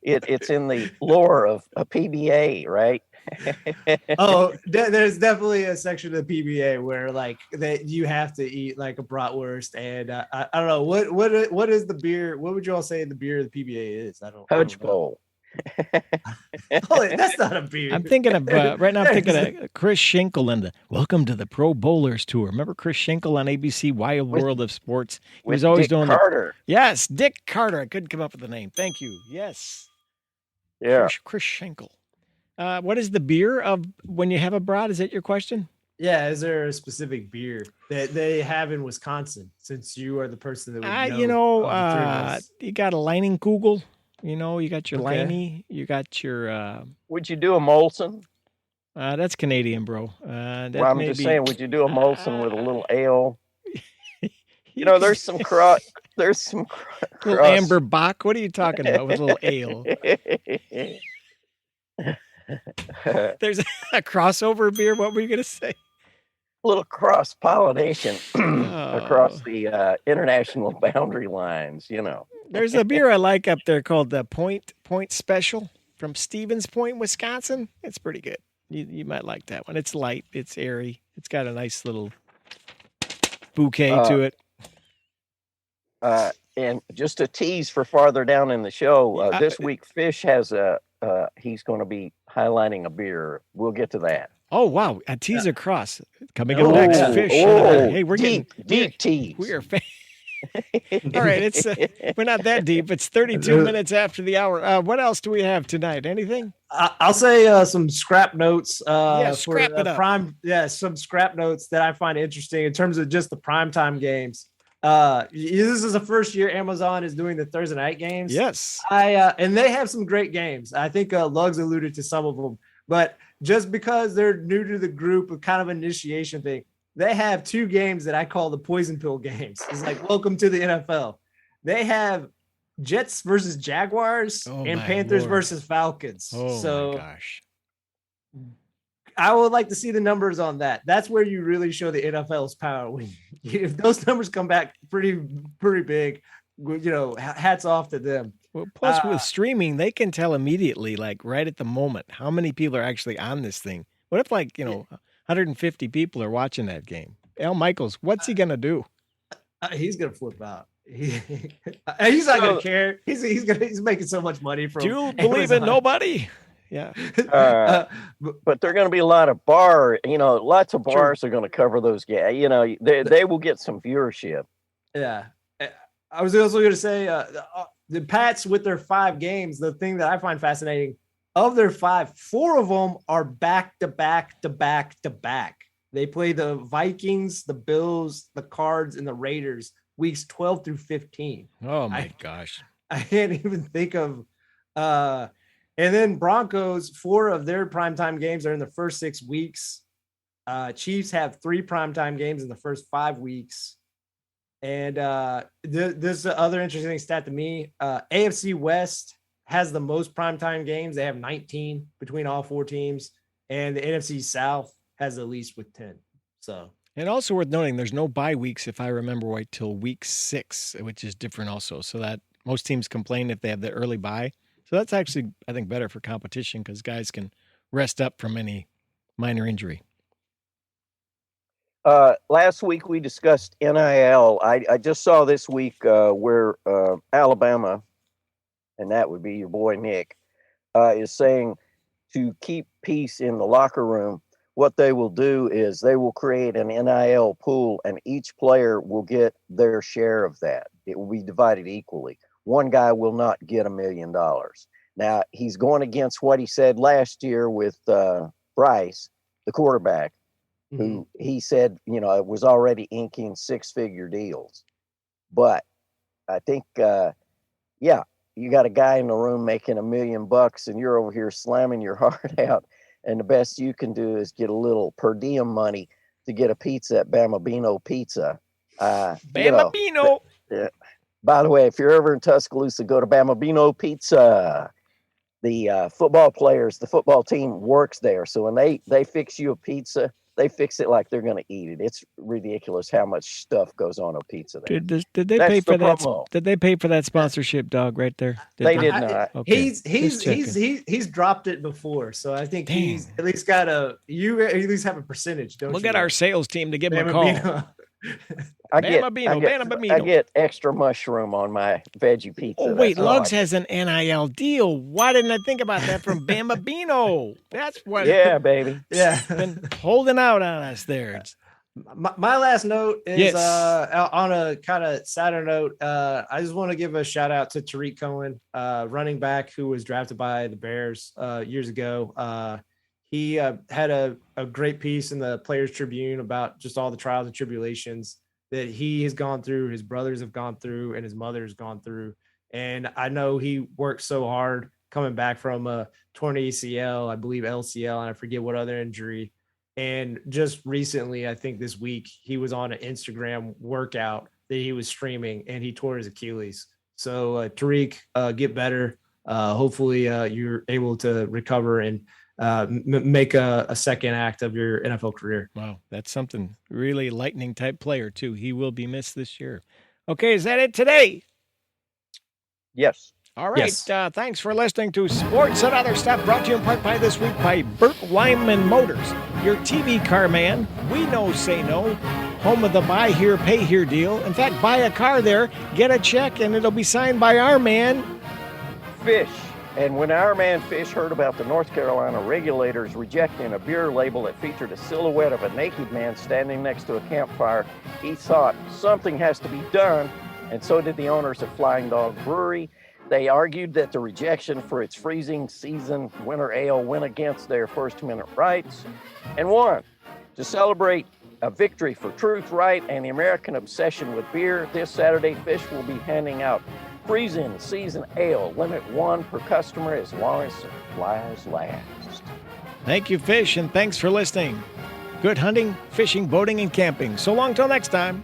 It's in the lore of a PBA, right? Oh, there's definitely a section of the PBA where like that you have to eat like a bratwurst, and I don't know what is the beer? What would you all say the beer of the PBA is? I Hodge don't know. bowl. Oh, that's not a beer. I'm thinking of right now. I'm thinking of Chris Schenkel and the Welcome to the Pro Bowlers Tour. Remember Chris Schenkel on ABC Wild With- World of Sports? He With was always Dick doing Carter. Yes, Dick Carter. I couldn't come up with the name. Thank you. Yes, Yeah. Chris Schenkel. What is the beer of when you have a brat? Is that your question? Yeah, is there a specific beer that they have in Wisconsin? Since you are the person that would know, of the three of us? You got a Lining Kugel. You know, you got your Okay. Liney. You got your. Would you do a Molson? That's Canadian, bro. That Well, I'm may just be- saying, would you do a Molson with a little ale? You know, can- there's some cross. There's some little cross. amber Bach. What are you talking about with a little ale? There's a crossover beer. What were you gonna say? little cross pollination Oh. across the international boundary lines. You know. There's a beer I like up there called the Point Special from Stevens Point, Wisconsin. It's pretty good. You might like that one. It's light. It's airy. It's got a nice little bouquet to it. And just a tease for farther down in the show, Yeah, this week Fish has he's going to be highlighting a beer. We'll get to that. Oh wow, a teaser cross coming Oh, up next. yeah. Fish. Oh, Hey, we're deep getting tease. we are. All right, it's we're not that deep. It's 32 minutes after the hour. What else do we have tonight? Anything? I'll say some scrap notes. Scrap for, it up. Prime. Yeah, some scrap notes that I find interesting in terms of just the primetime games. This is the first year Amazon is doing the Thursday night games. Yes. And they have some great games. I think Lugs alluded to some of them, but just because they're new to the group, a kind of initiation thing, they have two games that I call the poison pill games. It's like, welcome to the NFL. They have Jets versus Jaguars and my Panthers Lord. versus Falcons. Oh So my gosh. I would like to see the numbers on that. That's where you really show the NFL's power. If those numbers come back pretty big, hats off to them. Well, plus with streaming, they can tell immediately, like right at the moment, how many people are actually on this thing. What if 150 people are watching that game? Al Michaels, what's he gonna do? He's gonna flip out. He's not gonna care. He's making so much money from. Do you believe in Amazon. nobody? Yeah. But there are going to be a lot of lots of bars are going to cover those games. They will get some viewership. Yeah. I was also going to say the Pats with their 5 games, the thing that I find fascinating, of their 5, 4 of them are back to back to back to back. They play the Vikings, the Bills, the Cards, and the Raiders weeks 12 through 15. Oh my gosh. I can't even think of and then Broncos, 4 of their primetime games are in the first 6 weeks. Chiefs have 3 primetime games in the first 5 weeks. And this is the other interesting stat to me. AFC West has the most primetime games. They have 19 between all 4 teams. And the NFC South has the least with 10. So, and also worth noting, there's no bye weeks, if I remember right, till week 6, which is different also. So that most teams complain if they have the early bye. So that's actually, I think, better for competition because guys can rest up from any minor injury. Last week we discussed NIL. I just saw this week where Alabama, and that would be your boy Nick, is saying to keep peace in the locker room. What they will do is they will create an NIL pool, and each player will get their share of that. It will be divided equally. One guy will not get $1 million. Now, he's going against what he said last year with Bryce, the quarterback, who he said, was already inking 6-figure deals. But I think, you got a guy in the room making $1 million and you're over here slamming your heart out. And the best you can do is get a little per diem money to get a pizza at Bambino Pizza. Bambino. By the way, if you're ever in Tuscaloosa, go to Bambino Pizza. The football players, the football team works there. So when they fix you a pizza, they fix it like they're going to eat it. It's ridiculous how much stuff goes on a pizza there. Did they That's pay the for that? promo. Did they pay for that sponsorship, dog? Right there. They did not. Okay. He's dropped it before, so I think he's at least got you at least have a percentage. Don't we'll you? get our sales team to give him a Bama call. Bino. I Bama get extra mushroom on my veggie pizza. Oh wait, That's all Lugs has an NIL deal. Why didn't I think about that from Bama Bino? That's what. Yeah, baby. Yeah, been holding out on us there. My last note is Yes. On a kind of sadder note. I just want to give a shout out to Tariq Cohen, running back who was drafted by the Bears years ago. He had a great piece in the Players Tribune about just all the trials and tribulations that he has gone through, his brothers have gone through, and his mother has gone through. And I know he worked so hard coming back from a torn ACL, I believe LCL, and I forget what other injury. And just recently, I think this week, he was on an Instagram workout that he was streaming, and he tore his Achilles. So Tariq, get better. Hopefully you're able to recover and make a second act of your NFL career. Wow, that's something. Really lightning type player too. He will be missed this year. Okay, is that it today? Yes. All right. Yes. Thanks for listening to Sports and Other Stuff, brought to you in part by this week by Burt Wyman Motors, your TV car man. We know, say no. Home of the buy here, pay here deal. In fact, buy a car there, get a check, and it'll be signed by our man, Fish. And when our man Fish heard about the North Carolina regulators rejecting a beer label that featured a silhouette of a naked man standing next to a campfire, he thought something has to be done, and so did the owners of Flying Dog Brewery. They argued that the rejection for its freezing season winter ale went against their First Amendment rights and won. To celebrate a victory for truth, right, and the American obsession with beer, this Saturday, Fish will be handing out freezing season ale, limit 1 per customer as long as supplies last. Thank you, Fish, and thanks for listening. Good hunting, fishing, boating, and camping. So long till next time.